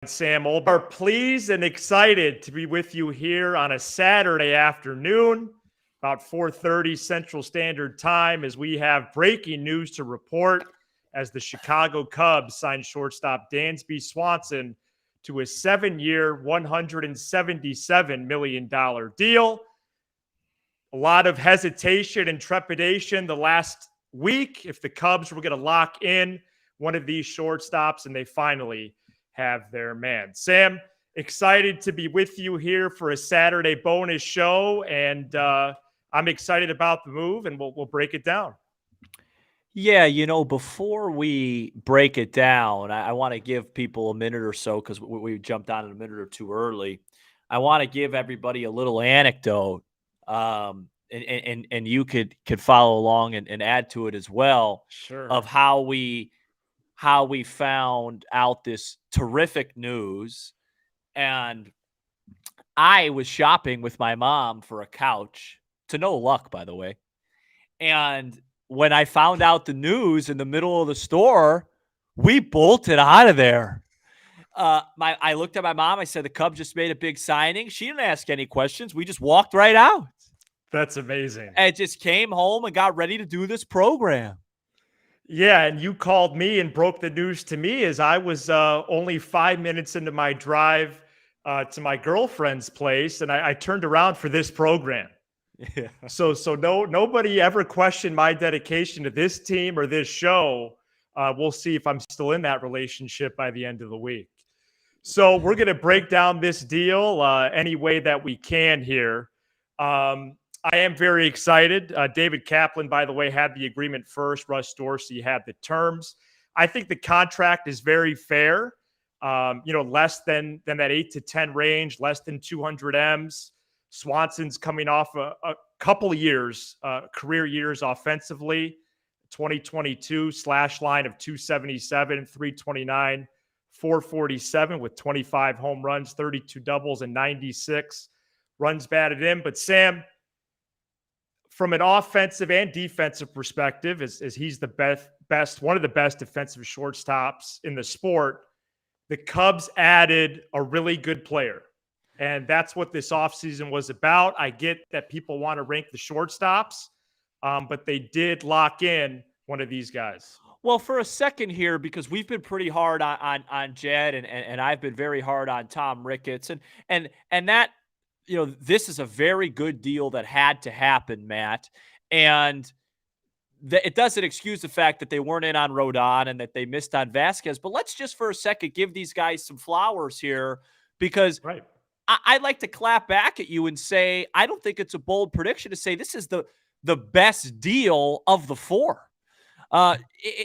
Sam Olber, pleased and excited to be with you here on a Saturday afternoon, about 4:30 Central Standard Time, as we have breaking news to report as the Chicago Cubs signed shortstop Dansby Swanson to a 7-year, $177 million deal. A lot of hesitation and trepidation the last week if the Cubs were going to lock in one of these shortstops, and they finally have their man. Sam, excited to be with you here for a Saturday bonus show, and I'm excited about the move, and we'll break it down. Yeah, before we break it down, I want to give people a minute or so because we jumped on it a minute or two early. I want to give everybody a little anecdote, and you could follow along and add to it as well. Sure. Of how we found out this terrific news. And I was shopping with my mom for a couch, to no luck, by the way. And when I found out the news in the middle of the store, we bolted out of there. I looked at my mom. I said, the Cubs just made a big signing. She didn't ask any questions. We just walked right out. That's amazing. And just came home and got ready to do this program. Yeah, and you called me and broke the news to me as I was only 5 minutes into my drive to my girlfriend's place, and I turned around for this program. Yeah. So nobody ever questioned my dedication to this team or this show. We'll see if I'm still in that relationship by the end of the week. So we're going to break down this deal any way that we can here. I am very excited. David Kaplan, by the way, had the agreement first. Russ Dorsey had the terms. I think the contract is very fair. Less than that 8 to 10 range, less than 200 M's. Swanson's coming off a couple of years, career years offensively. 2022 slash line of 277, 329, 447 with 25 home runs, 32 doubles, and 96 runs batted in. But Sam, from an offensive and defensive perspective, as he's the best, one of the best defensive shortstops in the sport, the Cubs added a really good player. And that's what this offseason was about. I get that people want to rank the shortstops, but they did lock in one of these guys. Well, for a second here, because we've been pretty hard on Jed, and I've been very hard on Tom Ricketts, and that, this is a very good deal that had to happen, Matt. And it doesn't excuse the fact that they weren't in on Rodon and that they missed on Vasquez. But let's just for a second give these guys some flowers here, because right. I'd like to clap back at you and say, I don't think it's a bold prediction to say this is the best deal of the four.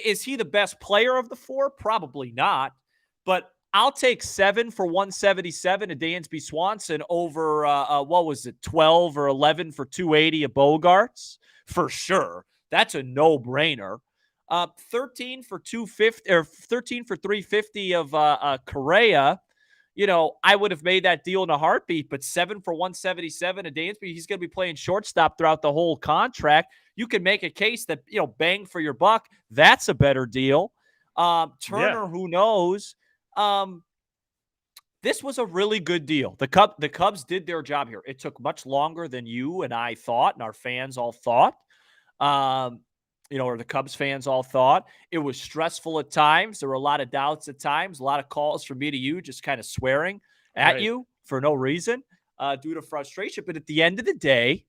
Is he the best player of the four? Probably not. But I'll take 7 for 177 to Dansby Swanson over, 12 or 11 for 280 of Bogarts? For sure. That's a no-brainer. 13 for 250 or 13 for 350 of Correa. I would have made that deal in a heartbeat, but 7 for 177 a Dansby, he's going to be playing shortstop throughout the whole contract. You can make a case that, bang for your buck, that's a better deal. Turner, Who knows? This was a really good deal. The Cubs did their job here. It took much longer than you and I thought, and our fans all thought. Or the Cubs fans all thought. It was stressful at times. There were a lot of doubts at times, a lot of calls from me to you, just kind of swearing at you for no reason due to frustration. But at the end of the day,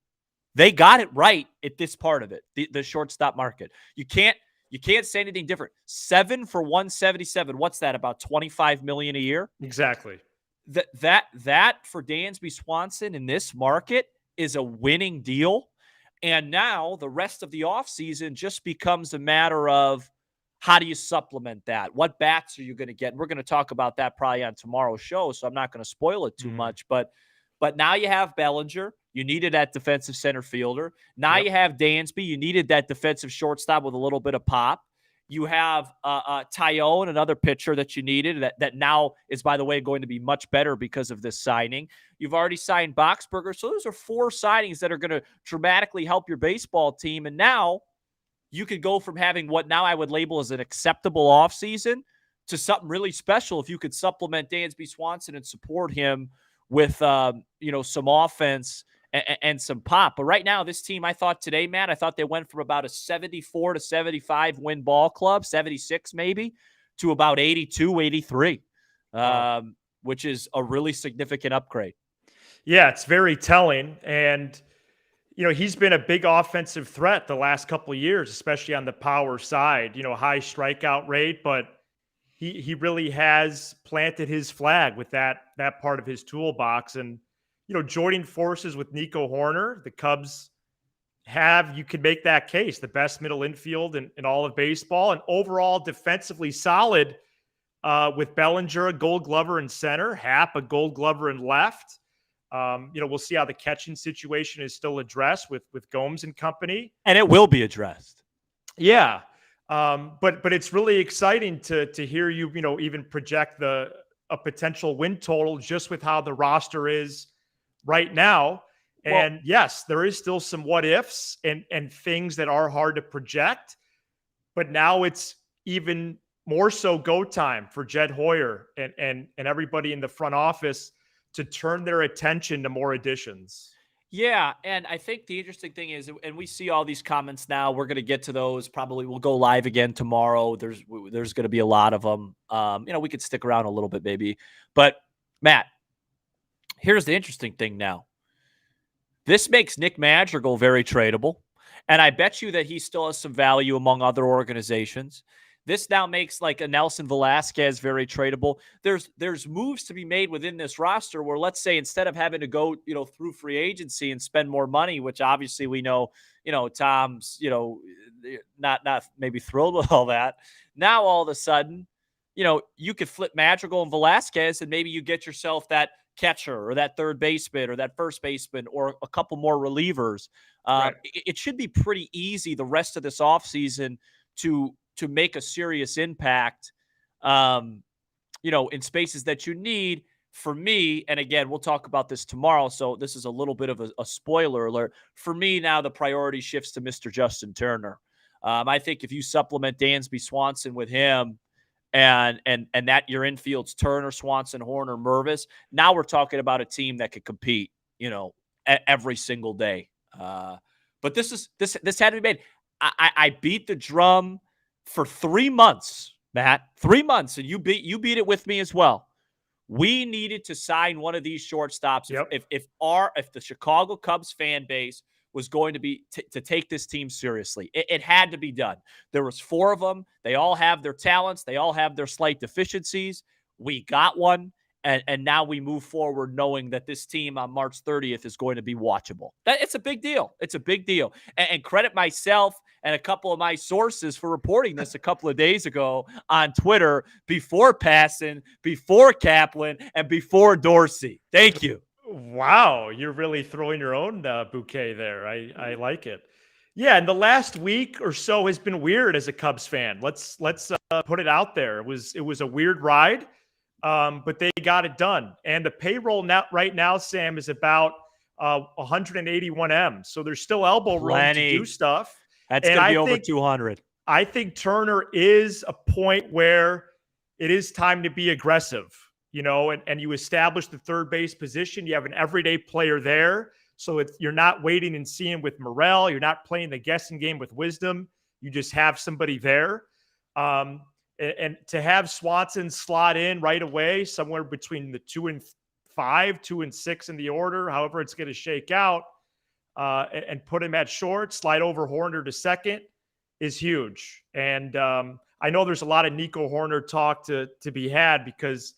they got it right at this part of it, the shortstop market. You can't say anything different. 7 for 177. What's that, about $25 million a year? Exactly. That for Dansby Swanson in this market is a winning deal. And now the rest of the offseason just becomes a matter of how do you supplement that? What bats are you going to get? And we're going to talk about that probably on tomorrow's show, so I'm not going to spoil it too much. But now you have Bellinger. You needed that defensive center fielder. Now you have Dansby. You needed that defensive shortstop with a little bit of pop. You have Tyone, another pitcher that you needed that now is, by the way, going to be much better because of this signing. You've already signed Boxberger. So those are 4 signings that are going to dramatically help your baseball team. And now you could go from having what now I would label as an acceptable offseason to something really special if you could supplement Dansby Swanson and support him with, some offense and some pop. But right now, this team, I thought today, Matt, I thought they went from about a 74 to 75 win ball club, 76 maybe, to about 82, 83, which is a really significant upgrade. Yeah, it's very telling. And, he's been a big offensive threat the last couple of years, especially on the power side, high strikeout rate, but he really has planted his flag with that part of his toolbox. And, joining forces with Nico Horner, the Cubs you could make that case, the best middle infield in all of baseball, and overall defensively solid with Bellinger, a Gold Glover in center, Happ, a Gold Glover in left. We'll see how the catching situation is still addressed with Gomes and company. And it will be addressed. Yeah. But it's really exciting to hear you, even project a potential win total just with how the roster is right now. And yes, there is still some what ifs and things that are hard to project, but now it's even more so go time for Jed Hoyer and everybody in the front office to turn their attention to more additions. Yeah, and I think the interesting thing is, and we see all these comments now, we're going to get to those. Probably we'll go live again tomorrow. There's going to be a lot of them. We could stick around a little bit maybe. But, Matt, here's the interesting thing now. This makes Nick Madrigal very tradable, and I bet you that he still has some value among other organizations. This now makes like a Nelson Velasquez very tradable. There's moves to be made within this roster where, let's say, instead of having to go, through free agency and spend more money, which obviously we know, Tom's, not maybe thrilled with all that. Now, all of a sudden, you could flip Madrigal and Velasquez and maybe you get yourself that catcher or that third baseman or that first baseman or a couple more relievers. Right. It should be pretty easy the rest of this offseason to make a serious impact, in spaces that you need. For me, and again, we'll talk about this tomorrow, so this is a little bit of a spoiler alert. For me now, the priority shifts to Mr. Justin Turner. I think if you supplement Dansby Swanson with him and that your infield's Turner, Swanson, Horner, Mervis, now we're talking about a team that could compete, every single day. But this had to be made. I beat the drum for 3 months, Matt, 3 months, and you beat it with me as well. We needed to sign one of these shortstops. Yep. If the Chicago Cubs fan base was going to be to take this team seriously, it had to be done. There was 4 of them. They all have their talents. They all have their slight deficiencies. We got one. And now we move forward knowing that this team on March 30th is going to be watchable. It's a big deal. It's a big deal. And credit myself and a couple of my sources for reporting this a couple of days ago on Twitter before Passan, before Kaplan, and before Dorsey. Thank you. Wow, you're really throwing your own bouquet there. I like it. Yeah, and the last week or so has been weird as a Cubs fan. Let's put it out there. It was a weird ride. But they got it done. And the payroll right now, Sam, is about 181 M. So there's still elbow room to do stuff. That's going to be over 200. I think Turner is a point where it is time to be aggressive, and you establish the third base position. You have an everyday player there. So you're not waiting and seeing with Morel. You're not playing the guessing game with Wisdom. You just have somebody there. And to have Swanson slot in right away, somewhere between the 2 and 5, 2 and 6 in the order, however it's going to shake out, and put him at short, slide over Horner to second, is huge. And I know there's a lot of Nico Horner talk to be had because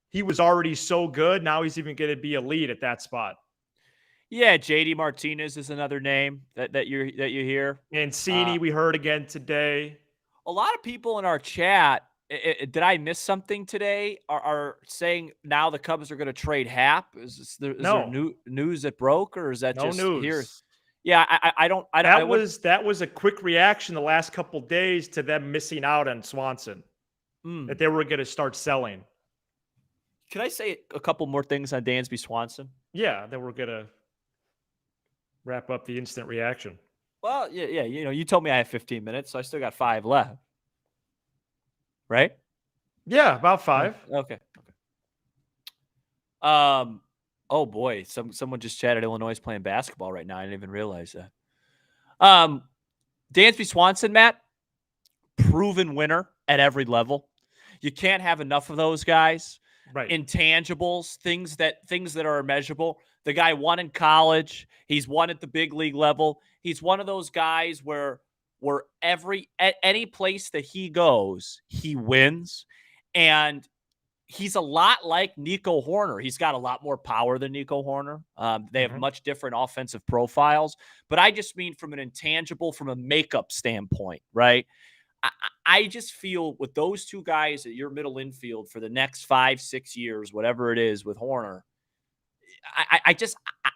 he was already so good. Now he's even going to be elite at that spot. Yeah, JD Martinez is another name that you hear. Mancini, we heard again today. A lot of people in our chat, did I miss something today? Are saying now the Cubs are going to trade Happ? Is there news that broke, or is that no just news? Here? Yeah, I don't. That was a quick reaction the last couple of days to them missing out on Swanson, that they were going to start selling. Can I say a couple more things on Dansby Swanson? Yeah, then we're going to wrap up the instant reaction. Well, yeah. You told me I have 15 minutes, so I still got 5 left. Right? Yeah, about 5. Okay. Oh boy, someone just chatted Illinois is playing basketball right now. I didn't even realize that. Dansby Swanson, Matt, proven winner at every level. You can't have enough of those guys. Right. Intangibles, things that are measurable. The guy won in college. He's won at the big league level. He's one of those guys where at any place that he goes, he wins. And he's a lot like Nico Horner. He's got a lot more power than Nico Horner. They have much different offensive profiles. But I just mean from an intangible, from a makeup standpoint, right? I just feel with those two guys at your middle infield for the next 5-6 years, whatever it is with Horner,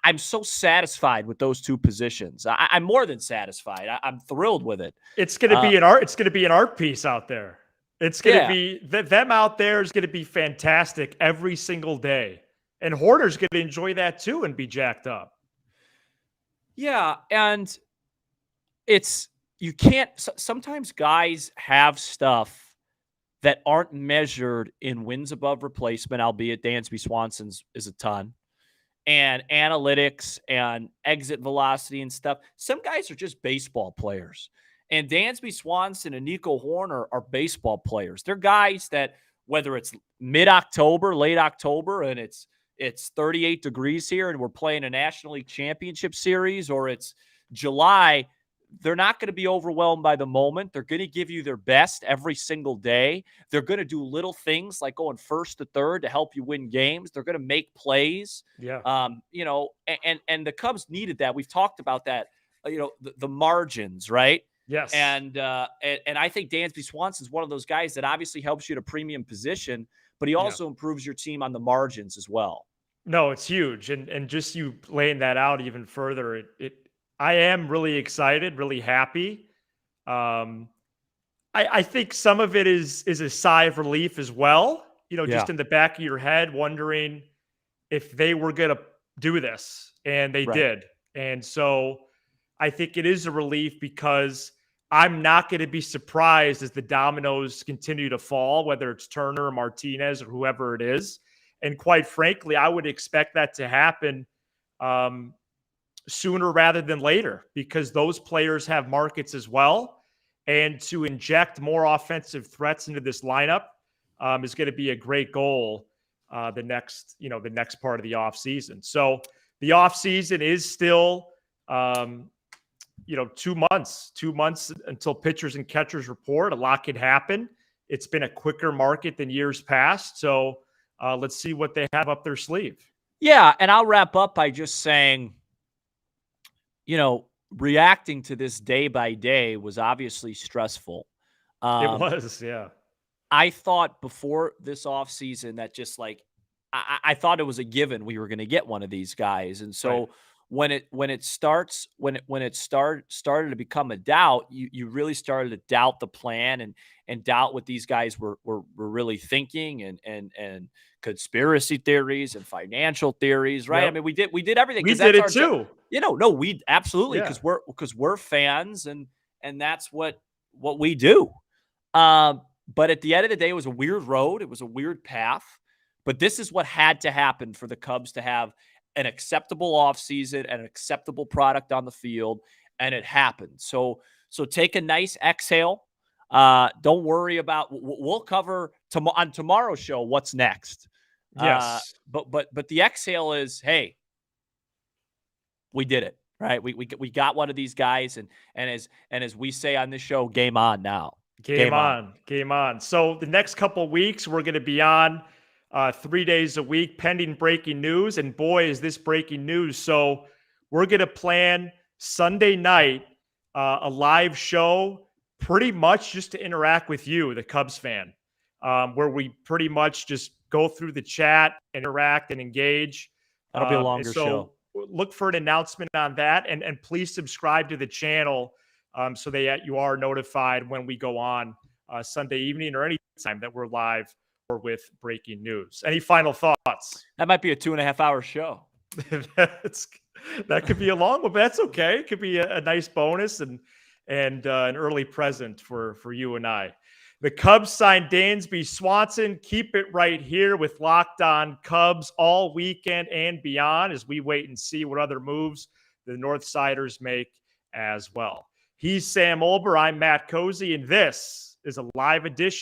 I'm so satisfied with those two positions. I'm more than satisfied. I'm thrilled with it. It's going to be an art. It's going to be an art piece out there. It's going to be them out there is going to be fantastic every single day, and Horner's going to enjoy that too and be jacked up. Yeah, and you can't. Sometimes guys have stuff that aren't measured in wins above replacement, albeit Dansby Swanson's is a ton, and analytics and exit velocity and stuff. Some guys are just baseball players. And Dansby Swanson and Nico Horner are baseball players. They're guys that, whether it's mid-October, late October, and it's 38 degrees here and we're playing a National League Championship Series, or it's July, they're not going to be overwhelmed by the moment. They're going to give you their best every single day. They're going to do little things like going first to third to help you win games. They're going to make plays. Yeah. And the Cubs needed that. We've talked about that, the margins, right? Yes. And I think Dansby Swanson is one of those guys that obviously helps you at a premium position, but he also improves your team on the margins as well. No, it's huge. And just you laying that out even further, I am really excited, really happy. I think some of it is a sigh of relief as well, just in the back of your head, wondering if they were going to do this, and they did. And so I think it is a relief because I'm not going to be surprised as the dominoes continue to fall, whether it's Turner or Martinez or whoever it is. And quite frankly, I would expect that to happen sooner rather than later, because those players have markets as well. And to inject more offensive threats into this lineup is going to be a great goal the next part of the offseason. So the offseason is still 2 months until pitchers and catchers report. A lot could happen. It's been a quicker market than years past. So let's see what they have up their sleeve. Yeah. And I'll wrap up by just saying, reacting to this day by day was obviously stressful. It was, yeah. I thought before this offseason that just like, I thought it was a given we were going to get one of these guys. And so when it started to become a doubt, you really started to doubt the plan and doubt what these guys were really thinking and conspiracy theories and financial theories, right? Yep. I mean, we did everything. We did it too. No, we absolutely, because we're fans and that's what we do. But at the end of the day, it was a weird road. It was a weird path. But this is what had to happen for the Cubs to have an acceptable offseason and an acceptable product on the field, and it happened. So take a nice exhale. Don't worry about. We'll cover on tomorrow's show what's next. Yes, but the exhale is, hey, we did it, right? We got one of these guys, and as we say on this show, game on now. Game on. So the next couple of weeks, we're going to be on 3 days a week, pending breaking news. And boy, is this breaking news. So we're going to plan Sunday night, a live show, pretty much just to interact with you, the Cubs fan, where we pretty much just go through the chat, interact, and engage. That'll be a longer show. Look for an announcement on that. And please subscribe to the channel so that you are notified when we go on Sunday evening or any time that we're live or with breaking news. Any final thoughts? That might be a 2.5-hour show. That could be a long one, but that's okay. It could be a nice bonus and an early present for you and I. The Cubs signed Dansby Swanson. Keep it right here with Locked On Cubs all weekend and beyond as we wait and see what other moves the Northsiders make as well. He's Sam Olber. I'm Matt Cozy, and this is a live edition